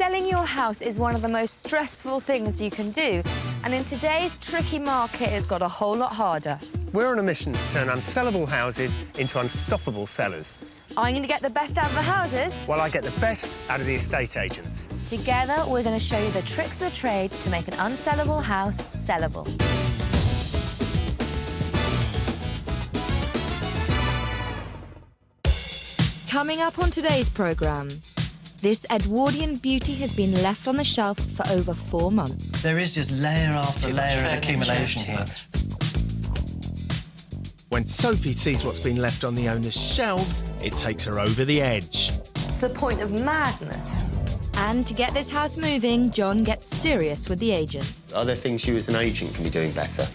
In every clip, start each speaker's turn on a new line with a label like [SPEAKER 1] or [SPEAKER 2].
[SPEAKER 1] Selling your house is one of the most stressful things you can do, and in today's tricky market, it's got a whole lot harder.
[SPEAKER 2] We're on a mission to turn unsellable houses into unstoppable sellers.
[SPEAKER 1] I'm going to get the best out of the houses.
[SPEAKER 2] While I get the best out of the estate agents.
[SPEAKER 1] Together, we're going to show you the tricks of the trade to make an unsellable house sellable. Coming up on today's programme, this Edwardian beauty has been left on the shelf for over 4 months.
[SPEAKER 3] There is just layer after layer of accumulation here.
[SPEAKER 2] When Sophie sees what's been left on the owner's shelves, it takes her over the edge.
[SPEAKER 1] To the point of madness. And to get this house moving, John gets serious with the agent.
[SPEAKER 4] Are there things you as an agent can be doing better?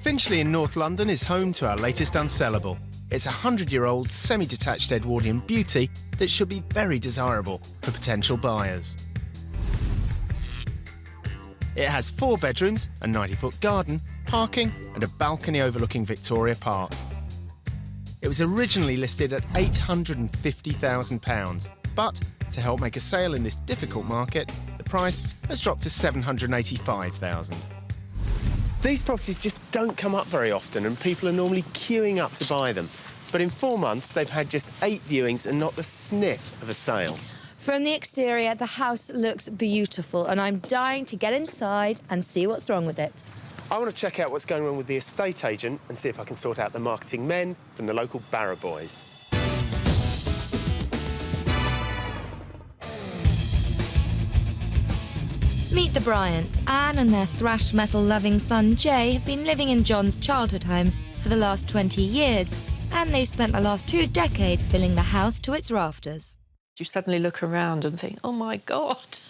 [SPEAKER 2] Finchley in North London is home to our latest unsellable. It's a 100-year-old semi-detached Edwardian beauty that should be very desirable for potential buyers. It has 4 bedrooms, a 90-foot garden, parking and a balcony overlooking Victoria Park. It was originally listed at £850,000, but to help make a sale in this difficult market, the price has dropped to £785,000. These properties just don't come up very often and people are normally queuing up to buy them. But in 4 months, they've had just 8 viewings and not the sniff of a sale.
[SPEAKER 1] From the exterior, the house looks beautiful and I'm dying to get inside and see what's wrong with it.
[SPEAKER 2] I want to check out what's going on with the estate agent and see if I can sort out the marketing men from the local Barra boys.
[SPEAKER 1] Meet the Bryants. Anne and their thrash metal-loving son Jay have been living in John's childhood home for the last 20 years, and they've spent the last 2 decades filling the house to its rafters.
[SPEAKER 5] You suddenly look around and think, oh my God,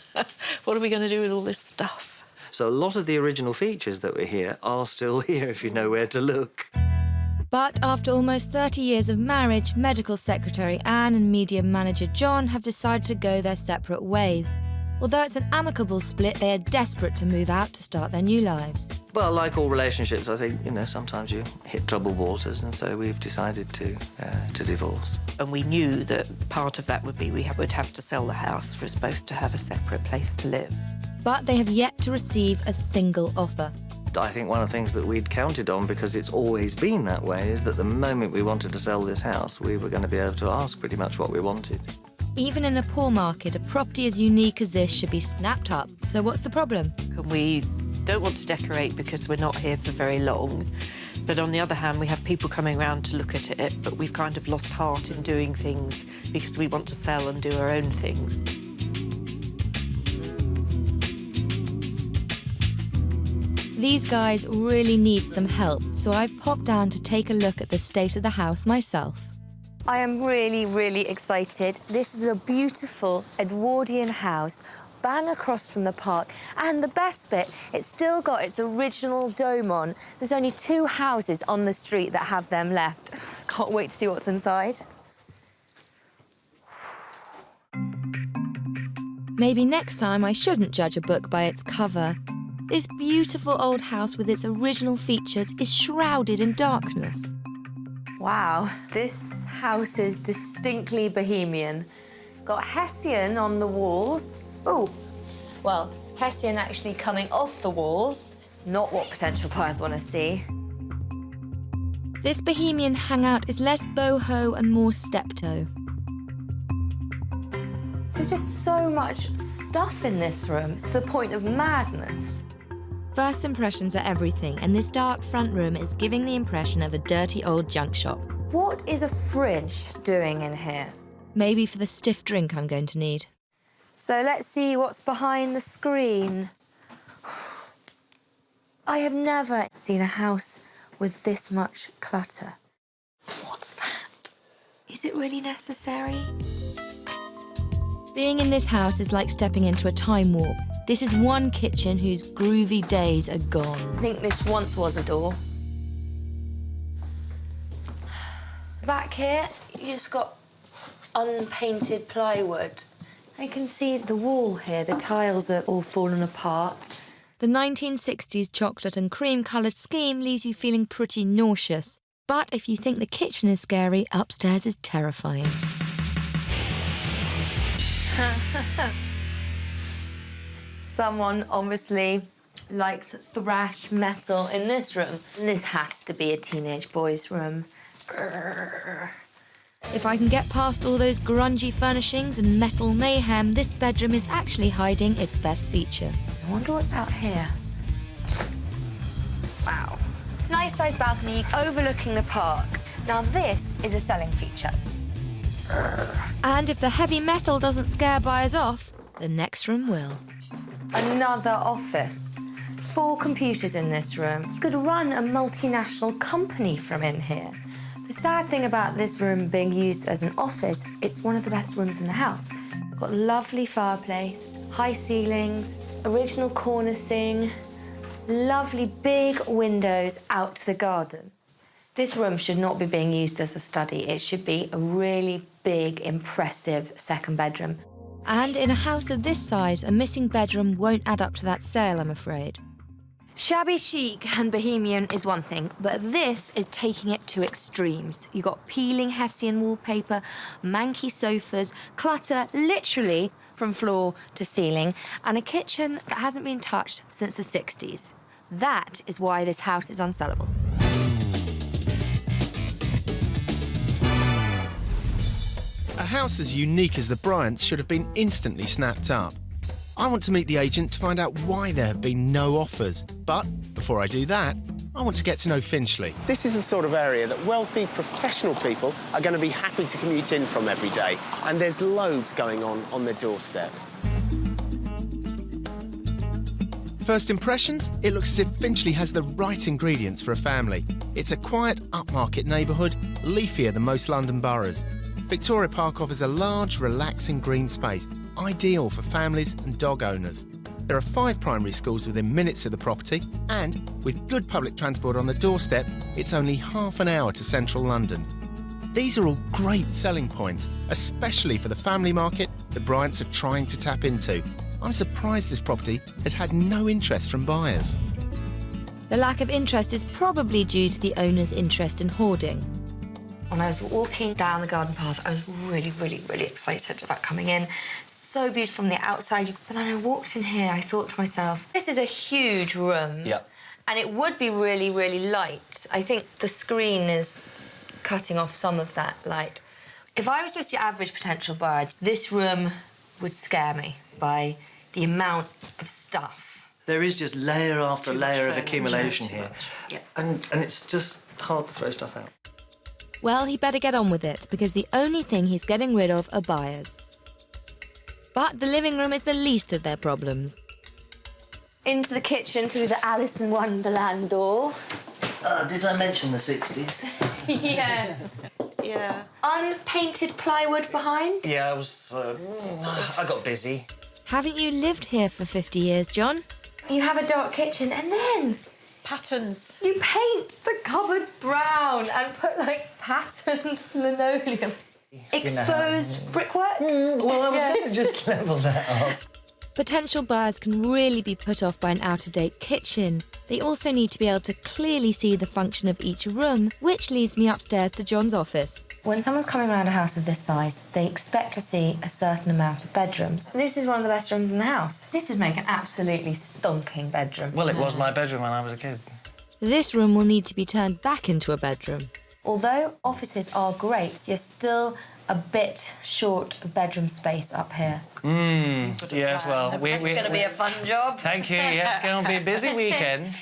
[SPEAKER 5] what are we going to do with all this stuff?
[SPEAKER 3] So a lot of the original features that were here are still here if you know where to look.
[SPEAKER 1] But after almost 30 years of marriage, medical secretary Anne and media manager John have decided to go their separate ways. Although it's an amicable split, they are desperate to move out to start their new lives.
[SPEAKER 3] Well, like all relationships, I think, sometimes you hit troubled waters, and so we've decided to divorce.
[SPEAKER 5] And we knew that part of that would be we would have to sell the house for us both to have a separate place to live.
[SPEAKER 1] But they have yet to receive a single offer.
[SPEAKER 3] I think one of the things that we'd counted on, because it's always been that way, is that the moment we wanted to sell this house, we were going to be able to ask pretty much what we wanted.
[SPEAKER 1] Even in a poor market, a property as unique as this should be snapped up. So what's the problem?
[SPEAKER 5] We don't want to decorate because we're not here for very long. But on the other hand, we have people coming around to look at it, but we've kind of lost heart in doing things because we want to sell and do our own things.
[SPEAKER 1] These guys really need some help, so I've popped down to take a look at the state of the house myself. I am really, really excited. This is a beautiful Edwardian house, bang across from the park. And the best bit, it's still got its original dome on. There's only 2 houses on the street that have them left. Can't wait to see what's inside. Maybe next time I shouldn't judge a book by its cover. This beautiful old house with its original features is shrouded in darkness. Wow, this house is distinctly bohemian. Got Hessian on the walls. Oh, well, Hessian actually coming off the walls. Not what potential buyers want to see. This bohemian hangout is less boho and more steptoe. There's just so much stuff in this room, to the point of madness. First impressions are everything, and this dark front room is giving the impression of a dirty old junk shop. What is a fridge doing in here? Maybe for the stiff drink I'm going to need. So let's see what's behind the screen. I have never seen a house with this much clutter. What's that? Is it really necessary? Being in this house is like stepping into a time warp. This is one kitchen whose groovy days are gone. I think this once was a door. Back here, you just got unpainted plywood. I can see the wall here, the tiles are all fallen apart. The 1960s chocolate and cream coloured scheme leaves you feeling pretty nauseous. But if you think the kitchen is scary, upstairs is terrifying. Someone obviously likes thrash metal in this room. This has to be a teenage boy's room. If I can get past all those grungy furnishings and metal mayhem, this bedroom is actually hiding its best feature. I wonder what's out here. Wow. Nice sized balcony overlooking the park. Now this is a selling feature. And if the heavy metal doesn't scare buyers off, the next room will. Another office. 4 computers in this room. You could run a multinational company from in here. The sad thing about this room being used as an office, it's one of the best rooms in the house. Got a lovely fireplace, high ceilings, original cornicing, lovely big windows out to the garden. This room should not be being used as a study. It should be a really big, impressive second bedroom. And in a house of this size, a missing bedroom won't add up to that sale, I'm afraid. Shabby chic and bohemian is one thing, but this is taking it to extremes. You've got peeling Hessian wallpaper, manky sofas, clutter literally from floor to ceiling, and a kitchen that hasn't been touched since the 60s. That is why this house is unsellable.
[SPEAKER 2] A house as unique as the Bryants should have been instantly snapped up. I want to meet the agent to find out why there have been no offers. But before I do that, I want to get to know Finchley.
[SPEAKER 4] This is the sort of area that wealthy professional people are going to be happy to commute in from every day. And there's loads going on their doorstep.
[SPEAKER 2] First impressions, it looks as if Finchley has the right ingredients for a family. It's a quiet, upmarket neighbourhood, leafier than most London boroughs. Victoria Park offers a large, relaxing green space, ideal for families and dog owners. There are 5 primary schools within minutes of the property, and with good public transport on the doorstep, it's only half an hour to central London. These are all great selling points, especially for the family market the Bryants are trying to tap into. I'm surprised this property has had no interest from buyers.
[SPEAKER 1] The lack of interest is probably due to the owner's interest in hoarding. When I was walking down the garden path, I was really, really, really excited about coming in. So beautiful from the outside. But then I walked in here, I thought to myself, this is a huge room.
[SPEAKER 3] Yep.
[SPEAKER 1] And it would be really, really light. I think the screen is cutting off some of that light. If I was just your average potential buyer, this room would scare me by the amount of stuff.
[SPEAKER 3] There is just layer after layer of
[SPEAKER 5] furniture,
[SPEAKER 3] accumulation
[SPEAKER 5] too
[SPEAKER 3] here.
[SPEAKER 5] much. Yeah.
[SPEAKER 3] And it's just hard to throw stuff out.
[SPEAKER 1] Well, he better get on with it, because the only thing he's getting rid of are buyers. But the living room is the least of their problems. Into the kitchen through the Alice in Wonderland door.
[SPEAKER 3] Did I mention the 60s?
[SPEAKER 1] Yes.
[SPEAKER 5] Yeah.
[SPEAKER 1] Unpainted plywood behind.
[SPEAKER 3] Yeah, I got busy.
[SPEAKER 1] Haven't you lived here for 50 years, John? You have a dark kitchen, and then
[SPEAKER 5] Patterns.
[SPEAKER 1] you paint the cupboards brown and put, like, patterned linoleum. Exposed brickwork?
[SPEAKER 3] Well, I was
[SPEAKER 1] Yes.
[SPEAKER 3] going to just level that up.
[SPEAKER 1] Potential buyers can really be put off by an out-of-date kitchen. They also need to be able to clearly see the function of each room, which leads me upstairs to John's office. When someone's coming around a house of this size, they expect to see a certain amount of bedrooms. This is one of the best rooms in the house. This would make an absolutely stonking bedroom.
[SPEAKER 3] Well, it was my bedroom when I was a kid.
[SPEAKER 1] This room will need to be turned back into a bedroom. Although offices are great, you're still a bit short of bedroom space up here.
[SPEAKER 3] Yes, well,
[SPEAKER 1] It's going to be a fun job.
[SPEAKER 3] Thank you. Yeah, it's going to be a busy weekend.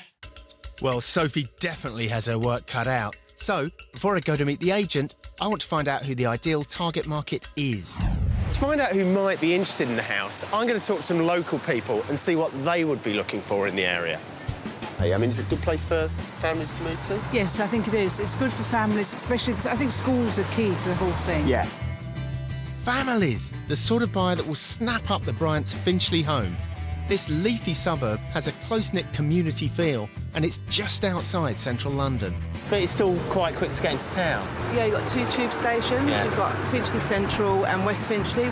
[SPEAKER 2] Well, Sophie definitely has her work cut out. So, before I go to meet the agent, I want to find out who the ideal target market is.
[SPEAKER 4] To find out who might be interested in the house, I'm going to talk to some local people and see what they would be looking for in the area. Hey, I mean, it's a good place for families to move to.
[SPEAKER 6] Yes, I think it is. It's good for families, especially because I think schools are key to the whole thing.
[SPEAKER 4] Yeah.
[SPEAKER 2] Families, the sort of buyer that will snap up the Bryant's Finchley home. This leafy suburb has a close-knit community feel, and it's just outside central London.
[SPEAKER 4] But it's still quite quick to get into town.
[SPEAKER 6] Yeah, you've got 2 tube stations.
[SPEAKER 4] Yeah.
[SPEAKER 6] You've got Finchley Central and West Finchley.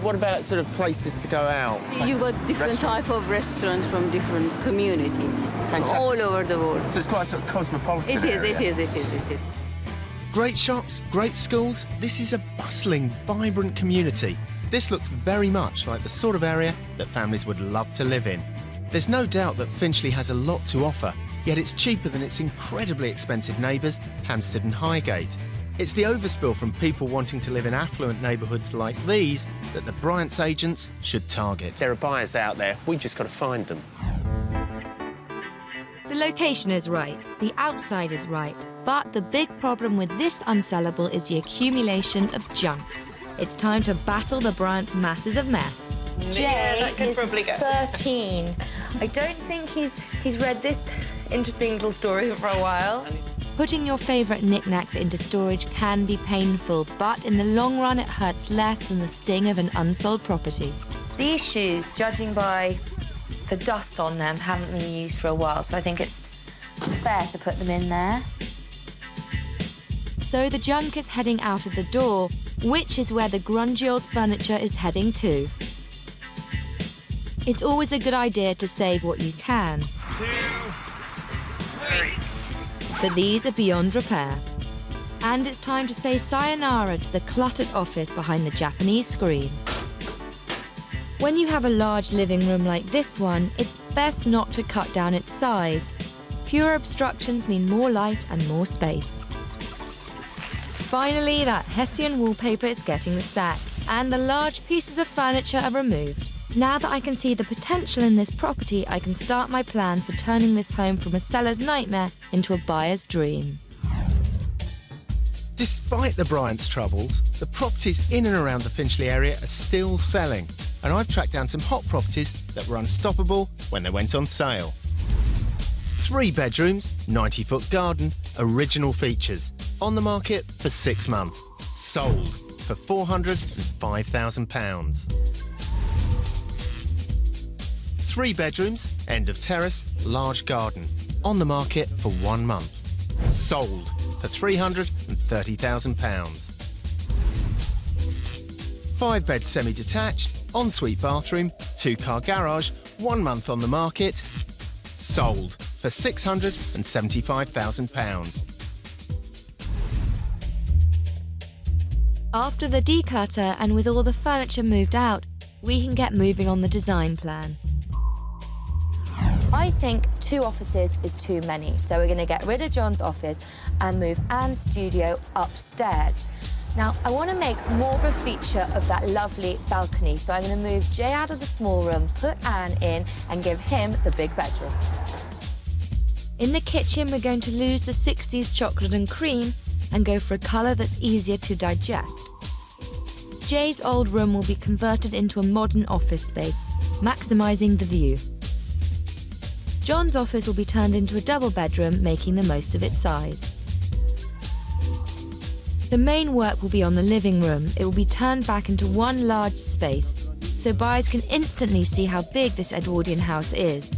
[SPEAKER 4] What about sort of places to go out?
[SPEAKER 7] You got different type of restaurants from different community, all over the world.
[SPEAKER 4] So it's quite a sort of cosmopolitan
[SPEAKER 7] It is,
[SPEAKER 4] area.
[SPEAKER 7] it is, it is, it is.
[SPEAKER 2] Great shops, great schools. This is a bustling, vibrant community. This looks very much like the sort of area that families would love to live in. There's no doubt that Finchley has a lot to offer, yet it's cheaper than its incredibly expensive neighbours, Hampstead and Highgate. It's the overspill from people wanting to live in affluent neighbourhoods like these that the Bryant's agents should target.
[SPEAKER 4] There are buyers out there. We've just got to find them.
[SPEAKER 1] The location is right, the outside is right, but the big problem with this unsellable is the accumulation of junk. It's time to battle the Bryant's masses of mess.
[SPEAKER 8] Jay is 13. I don't think he's read this interesting little story for a while.
[SPEAKER 1] Putting your favourite knickknacks into storage can be painful, but in the long run it hurts less than the sting of an unsold property.
[SPEAKER 8] These shoes, judging by the dust on them, haven't been used for a while, so I think it's fair to put them in there.
[SPEAKER 1] So the junk is heading out of the door, which is where the grungy old furniture is heading to. It's always a good idea to save what you can. 2, 3. But these are beyond repair. And it's time to say sayonara to the cluttered office behind the Japanese screen. When you have a large living room like this one, it's best not to cut down its size. Fewer obstructions mean more light and more space. Finally, that Hessian wallpaper is getting the sack, and the large pieces of furniture are removed. Now that I can see the potential in this property, I can start my plan for turning this home from a seller's nightmare into a buyer's dream.
[SPEAKER 2] Despite the Bryant's troubles, the properties in and around the Finchley area are still selling, and I've tracked down some hot properties that were unstoppable when they went on sale. 3 bedrooms, 90-foot garden, original features. On the market for 6 months. Sold for £405,000. 3 bedrooms, end of terrace, large garden. On the market for 1 month. Sold for £330,000. 5-bed semi-detached, ensuite bathroom, 2-car garage, 1 month on the market. Sold for £675,000.
[SPEAKER 1] After the declutter and with all the furniture moved out, we can get moving on the design plan.
[SPEAKER 8] I think 2 offices is too many, so we're going to get rid of John's office and move Anne's studio upstairs. Now, I want to make more of a feature of that lovely balcony, so I'm going to move Jay out of the small room, put Anne in, and give him the big bedroom.
[SPEAKER 1] In the kitchen, we're going to lose the 60s chocolate and cream and go for a colour that's easier to digest. Jay's old room will be converted into a modern office space, maximising the view. John's office will be turned into a double bedroom, making the most of its size. The main work will be on the living room. It will be turned back into one large space, so buyers can instantly see how big this Edwardian house is.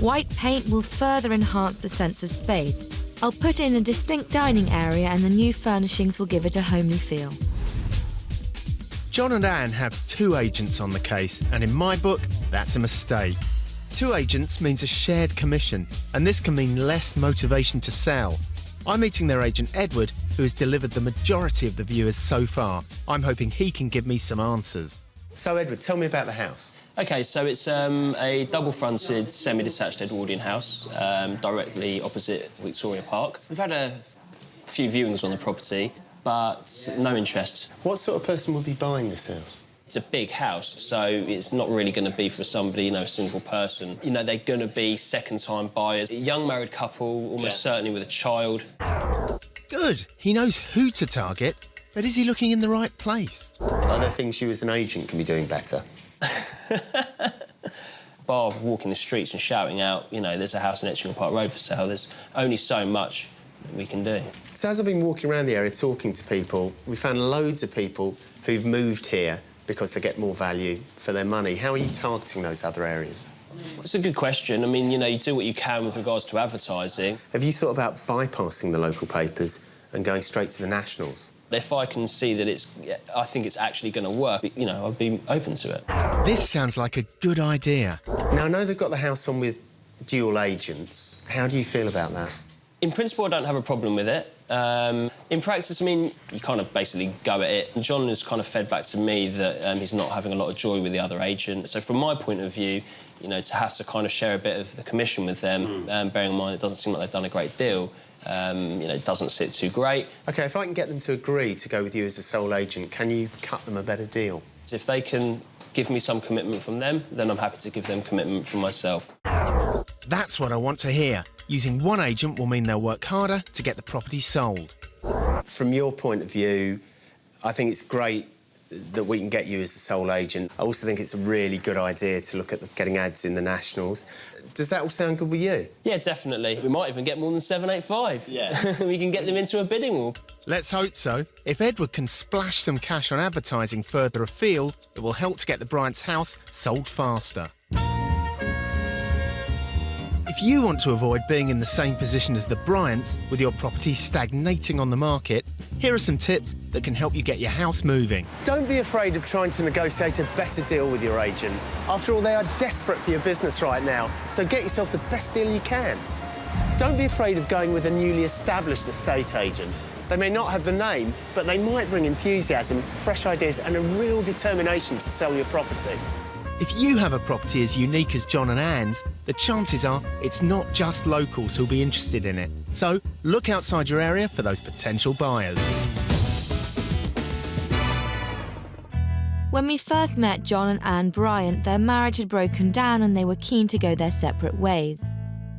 [SPEAKER 1] White paint will further enhance the sense of space. I'll put in a distinct dining area and the new furnishings will give it a homely feel.
[SPEAKER 2] John and Anne have 2 agents on the case, and in my book, that's a mistake. 2 agents means a shared commission, and this can mean less motivation to sell. I'm meeting their agent Edward, who has delivered the majority of the viewers so far. I'm hoping he can give me some answers.
[SPEAKER 4] So, Edward, tell me about the house.
[SPEAKER 9] OK, so it's a double-fronted, semi-detached Edwardian house directly opposite Victoria Park. We've had a few viewings on the property, but no interest.
[SPEAKER 4] What sort of person would be buying this house?
[SPEAKER 9] It's a big house, so it's not really going to be for somebody, a single person. They're going to be second-time buyers. A young married couple, almost certainly with a child.
[SPEAKER 2] Good. He knows who to target, but is he looking in the right place?
[SPEAKER 4] Are there things you as an agent can be doing better?
[SPEAKER 9] Bar walking the streets and shouting out, there's a house in Edwardian Park Road for sale. There's only so much that we can do.
[SPEAKER 4] So as I've been walking around the area talking to people, we found loads of people who've moved here because they get more value for their money. How are you targeting those other areas?
[SPEAKER 9] It's a good question. You do what you can with regards to advertising.
[SPEAKER 4] Have you thought about bypassing the local papers and going straight to the nationals.
[SPEAKER 9] If I can see that I think it's actually going to work, you know, I'd be open to it.
[SPEAKER 2] This sounds like a good idea.
[SPEAKER 4] Now, I know they've got the house on with dual agents. How do you feel about that?
[SPEAKER 9] In principle, I don't have a problem with it. In practice, I mean, you kind of basically go at it. And John has kind of fed back to me that he's not having a lot of joy with the other agent. So from my point of view, you know, to have to kind of share a bit of the commission with them, bearing in mind it doesn't seem like they've done a great deal, you know, it doesn't sit too great.
[SPEAKER 4] OK, if I can get them to agree to go with you as the sole agent, can you cut them a better deal?
[SPEAKER 9] If they can give me some commitment from them, then I'm happy to give them commitment from myself.
[SPEAKER 2] That's what I want to hear. Using one agent will mean they'll work harder to get the property sold.
[SPEAKER 4] From your point of view, I think it's great that we can get you as the sole agent. I also think it's a really good idea to look at getting ads in the nationals. Does that all sound good with you?
[SPEAKER 9] Yeah, definitely. We might even get more than 785.
[SPEAKER 4] Yeah.
[SPEAKER 9] We can get them into a bidding war.
[SPEAKER 2] Let's hope so. If Edward can splash some cash on advertising further afield, it will help to get the Bryant's house sold faster. If you want to avoid being in the same position as the Bryants, with your property stagnating on the market, here are some tips that can help you get your house moving.
[SPEAKER 4] Don't be afraid of trying to negotiate a better deal with your agent. After all, they are desperate for your business right now, so get yourself the best deal you can. Don't be afraid of going with a newly established estate agent. They may not have the name, but they might bring enthusiasm, fresh ideas and a real determination to sell your property.
[SPEAKER 2] If you have a property as unique as John and Anne's, the chances are it's not just locals who'll be interested in it. So look outside your area for those potential buyers.
[SPEAKER 1] When we first met John and Anne Bryant, their marriage had broken down and they were keen to go their separate ways.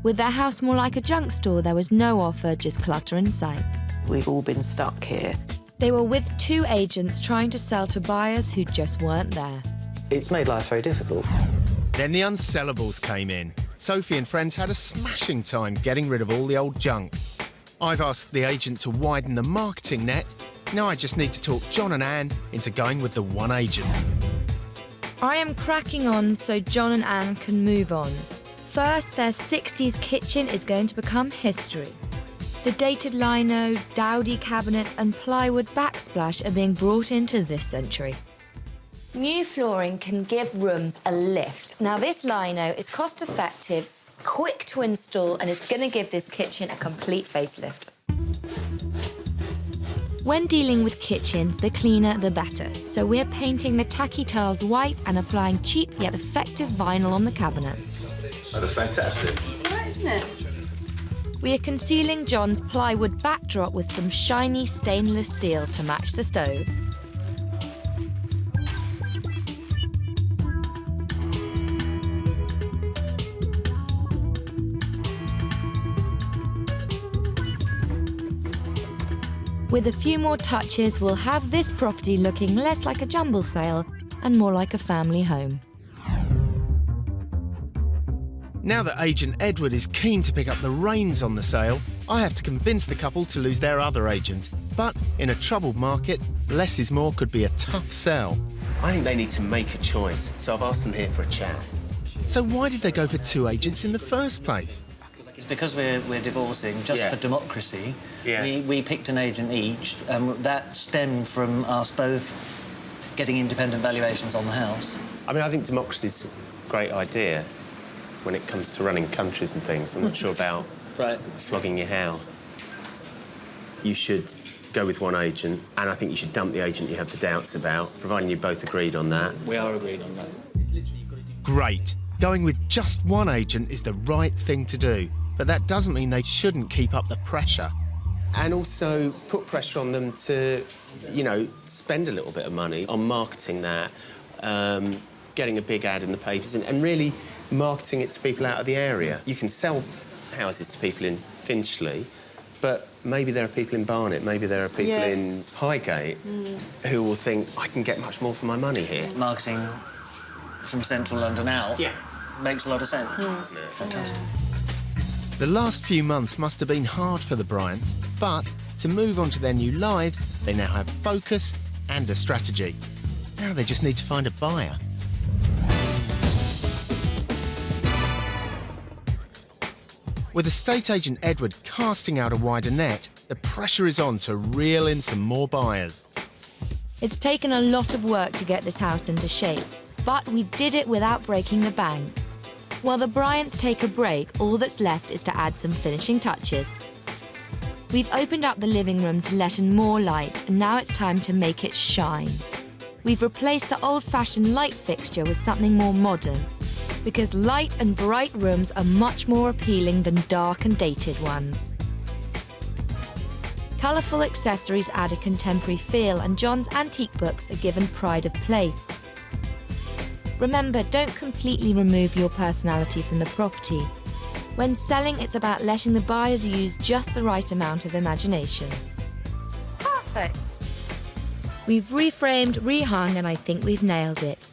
[SPEAKER 1] With their house more like a junk store, there was no offer, just clutter in sight.
[SPEAKER 5] We've all been stuck here.
[SPEAKER 1] They were with two agents trying to sell to buyers who just weren't there.
[SPEAKER 3] It's made life very difficult.
[SPEAKER 2] Then the unsellables came in. Sofie and friends had a smashing time getting rid of all the old junk. I've asked the agent to widen the marketing net. Now I just need to talk John and Anne into going with the one agent.
[SPEAKER 1] I am cracking on so John and Anne can move on. First, their 60s kitchen is going to become history. The dated lino, dowdy cabinets and plywood backsplash are being brought into this century.
[SPEAKER 8] New flooring can give rooms a lift. Now, this lino is cost-effective, quick to install, and it's going to give this kitchen a complete facelift.
[SPEAKER 1] When dealing with kitchens, the cleaner, the better. So we're painting the tacky tiles white and applying cheap yet effective vinyl on the cabinets.
[SPEAKER 10] That is fantastic.
[SPEAKER 7] It's all right, isn't it?
[SPEAKER 1] We are concealing John's plywood backdrop with some shiny stainless steel to match the stove. With a few more touches, we'll have this property looking less like a jumble sale and more like a family home.
[SPEAKER 2] Now that agent Edward is keen to pick up the reins on the sale, I have to convince the couple to lose their other agent. But in a troubled market, less is more could be a tough sell.
[SPEAKER 4] I think they need to make a choice, so I've asked them here for a chat.
[SPEAKER 2] So why did they go for two agents in the first place?
[SPEAKER 3] It's because we're divorcing, just for democracy. We picked an agent each, and that stemmed from us both getting independent valuations on the house.
[SPEAKER 4] I mean, I think democracy's a great idea when it comes to running countries and things. I'm not sure about flogging your house. You should go with one agent, and I think you should dump the agent you have the doubts about, providing you both agreed on that.
[SPEAKER 3] We are agreed on that.
[SPEAKER 2] Great. Going with just one agent is the right thing to do. But that doesn't mean they shouldn't keep up the pressure.
[SPEAKER 4] And also put pressure on them to, you know, spend a little bit of money on marketing that, getting a big ad in the papers and really marketing it to people out of the area. You can sell houses to people in Finchley, but maybe there are people in Barnet, maybe there are people in Highgate who will think, I can get much more for my money here.
[SPEAKER 3] Marketing from central London out makes a lot of sense. Fantastic.
[SPEAKER 2] The last few months must have been hard for the Bryants, but to move on to their new lives, they now have focus and a strategy. Now they just need to find a buyer. With estate agent Edward casting out a wider net, the pressure is on to reel in some more buyers.
[SPEAKER 1] It's taken a lot of work to get this house into shape, but we did it without breaking the bank. While the Bryants take a break, all that's left is to add some finishing touches. We've opened up the living room to let in more light, and now it's time to make it shine. We've replaced the old-fashioned light fixture with something more modern, because light and bright rooms are much more appealing than dark and dated ones. Colourful accessories add a contemporary feel, and John's antique books are given pride of place. Remember, don't completely remove your personality from the property. When selling, it's about letting the buyers use just the right amount of imagination.
[SPEAKER 8] Perfect.
[SPEAKER 1] We've reframed, rehung, and I think we've nailed it.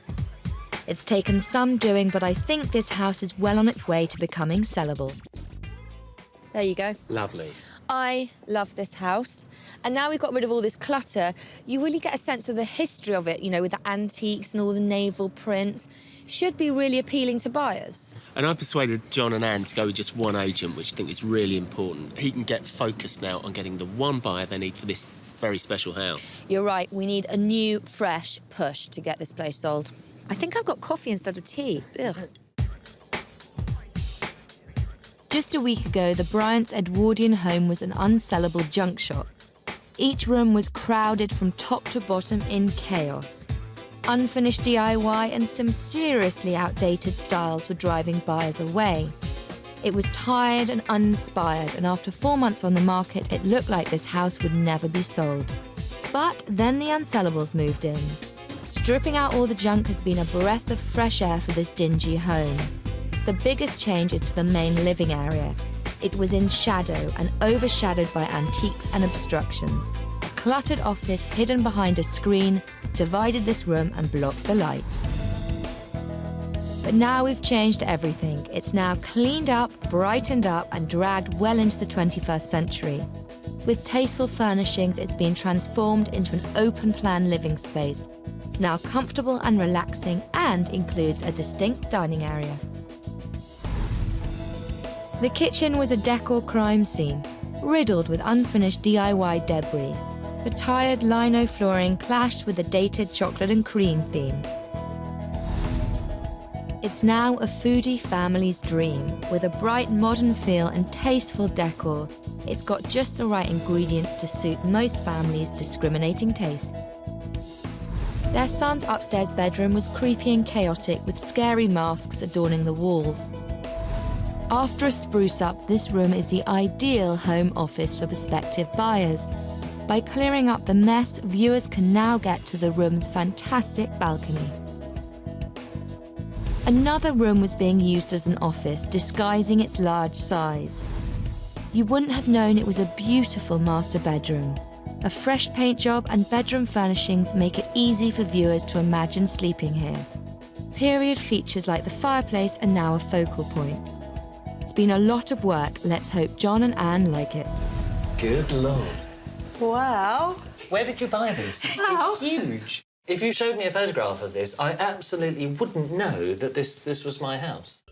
[SPEAKER 1] It's taken some doing, but I think this house is well on its way to becoming sellable.
[SPEAKER 8] There you go.
[SPEAKER 4] Lovely.
[SPEAKER 8] I love this house. And now we've got rid of all this clutter, you really get a sense of the history of it, you know, with the antiques and all the naval prints. Should be really appealing to buyers.
[SPEAKER 4] And I persuaded John and Anne to go with just one agent, which I think is really important. He can get focused now on getting the one buyer they need for this very special house.
[SPEAKER 8] You're right, we need a new, fresh push to get this place sold. I think I've got coffee instead of tea. Ugh.
[SPEAKER 1] Just a week ago, the Bryant's Edwardian home was an unsellable junk shop. Each room was crowded from top to bottom in chaos. Unfinished DIY and some seriously outdated styles were driving buyers away. It was tired and uninspired, and after 4 months on the market, it looked like this house would never be sold. But then the unsellables moved in. Stripping out all the junk has been a breath of fresh air for this dingy home. The biggest change is to the main living area. It was in shadow and overshadowed by antiques and obstructions. A cluttered office hidden behind a screen divided this room and blocked the light. But now we've changed everything. It's now cleaned up, brightened up, and dragged well into the 21st century. With tasteful furnishings, it's been transformed into an open-plan living space. It's now comfortable and relaxing and includes a distinct dining area. The kitchen was a decor crime scene, riddled with unfinished DIY debris. The tired lino flooring clashed with the dated chocolate and cream theme. It's now a foodie family's dream, with a bright modern feel and tasteful decor. It's got just the right ingredients to suit most families' discriminating tastes. Their son's upstairs bedroom was creepy and chaotic, with scary masks adorning the walls. After a spruce-up, this room is the ideal home office for prospective buyers. By clearing up the mess, viewers can now get to the room's fantastic balcony. Another room was being used as an office, disguising its large size. You wouldn't have known it was a beautiful master bedroom. A fresh paint job and bedroom furnishings make it easy for viewers to imagine sleeping here. Period features like the fireplace are now a focal point. It's been a lot of work. Let's hope John and Anne like it.
[SPEAKER 3] Good Lord.
[SPEAKER 5] Wow.
[SPEAKER 3] Where did you buy this? It's huge. If you showed me a photograph of this, I absolutely wouldn't know that this was my house.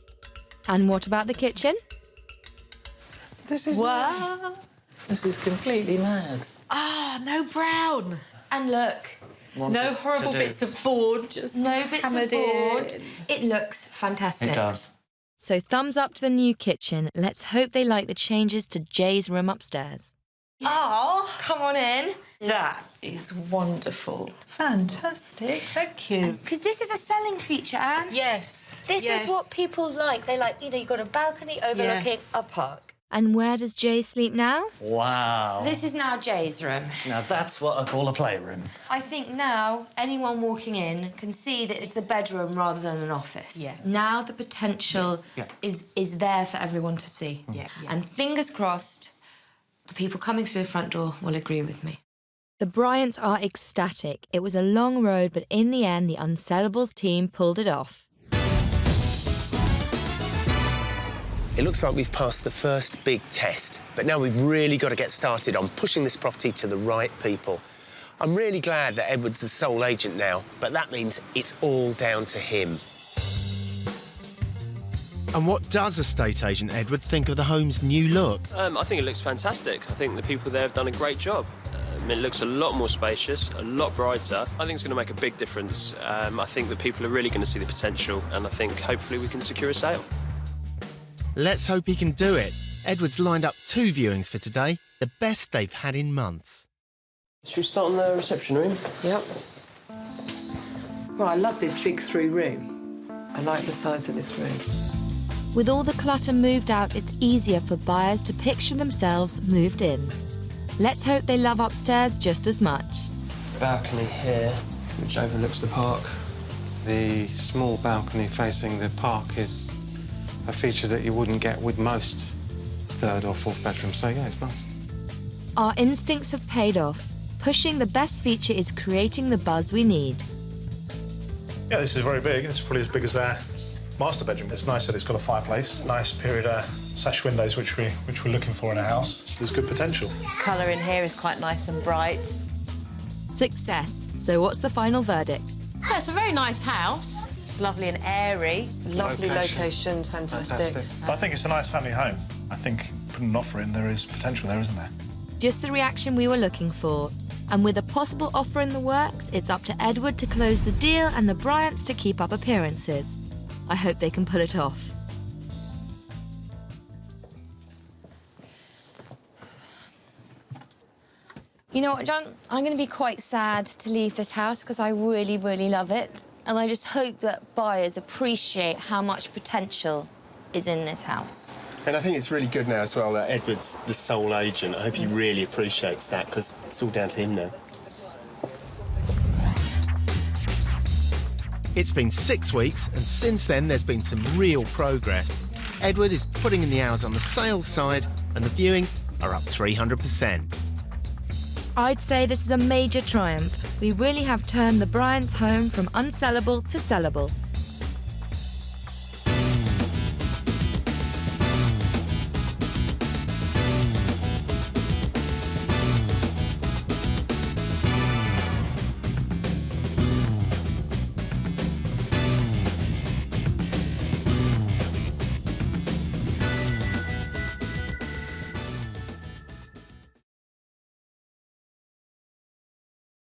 [SPEAKER 1] And what about the kitchen?
[SPEAKER 3] This is
[SPEAKER 5] Wow.
[SPEAKER 3] This is completely mad.
[SPEAKER 5] Ah, no brown.
[SPEAKER 8] And look,
[SPEAKER 5] No horrible bits of board, just
[SPEAKER 8] no bits of
[SPEAKER 5] hammered
[SPEAKER 8] board.
[SPEAKER 5] in.
[SPEAKER 8] It looks fantastic.
[SPEAKER 3] It does.
[SPEAKER 1] So thumbs up to the new kitchen. Let's hope they like the changes to Jay's room upstairs.
[SPEAKER 5] Oh,
[SPEAKER 8] Come on in.
[SPEAKER 5] that is wonderful. Fantastic, thank you.
[SPEAKER 8] Because this is a selling feature, Anne.
[SPEAKER 5] Yes.
[SPEAKER 8] This is what people like. They like, you know, you've got a balcony overlooking
[SPEAKER 5] Yes.
[SPEAKER 8] a park.
[SPEAKER 1] And where does Jay sleep now?
[SPEAKER 3] Wow.
[SPEAKER 8] This is now Jay's room.
[SPEAKER 3] Now that's what I call a playroom.
[SPEAKER 8] I think now anyone walking in can see that it's a bedroom rather than an office.
[SPEAKER 5] Yeah.
[SPEAKER 8] Now the potential is there for everyone to see.
[SPEAKER 5] Yeah.
[SPEAKER 8] And fingers crossed, the people coming through the front door will agree with me.
[SPEAKER 1] The Bryants are ecstatic. It was a long road, but in the end, the Unsellables team pulled it off.
[SPEAKER 2] It looks like we've passed the first big test, but now we've really got to get started on pushing this property to the right people. I'm really glad that Edward's the sole agent now, but that means it's all down to him. And what does estate agent Edward think of the home's new look?
[SPEAKER 9] I think it looks fantastic. I think the people there have done a great job. It looks a lot more spacious, a lot brighter. I think it's going to make a big difference. I think that people are really going to see the potential, and I think hopefully we can secure a sale.
[SPEAKER 2] Let's hope he can do it. Edward's lined up 2 viewings for today, the best they've had in months.
[SPEAKER 9] Should we start on the reception room?
[SPEAKER 6] Yep. Well, I love this big 3-room. I like the size of this room.
[SPEAKER 1] With all the clutter moved out, it's easier for buyers to picture themselves moved in. Let's hope they love upstairs just as much.
[SPEAKER 9] Balcony here, which overlooks the park.
[SPEAKER 10] The small balcony facing the park is a feature that you wouldn't get with most 3rd or 4th bedrooms, so yeah, it's nice.
[SPEAKER 1] Our instincts have paid off. Pushing the best feature is creating the buzz we need.
[SPEAKER 11] Yeah, this is very big. This is probably as big as our master bedroom. It's nice that it's got a fireplace, nice period sash windows, which we're looking for in a house. There's good potential.
[SPEAKER 5] Colour in here is quite nice and bright.
[SPEAKER 1] Success. So what's the final verdict?
[SPEAKER 5] Yeah, it's a very nice house. It's lovely and airy.
[SPEAKER 6] Lovely location, fantastic.
[SPEAKER 11] I think it's a nice family home. I think putting an offer in, there is potential there, isn't there?
[SPEAKER 1] Just the reaction we were looking for. And with a possible offer in the works, it's up to Edward to close the deal and the Bryants to keep up appearances. I hope they can pull it off.
[SPEAKER 8] You know what, John? I'm going to be quite sad to leave this house because I really, really love it. And I just hope that buyers appreciate how much potential is in this house.
[SPEAKER 4] And I think it's really good now as well that Edward's the sole agent. I hope he really appreciates that because it's all down to him now.
[SPEAKER 2] It's been 6 weeks, and since then there's been some real progress. Edward is putting in the hours on the sales side, and the viewings are up 300%.
[SPEAKER 1] I'd say this is a major triumph. We really have turned the Bryants' home from unsellable to sellable.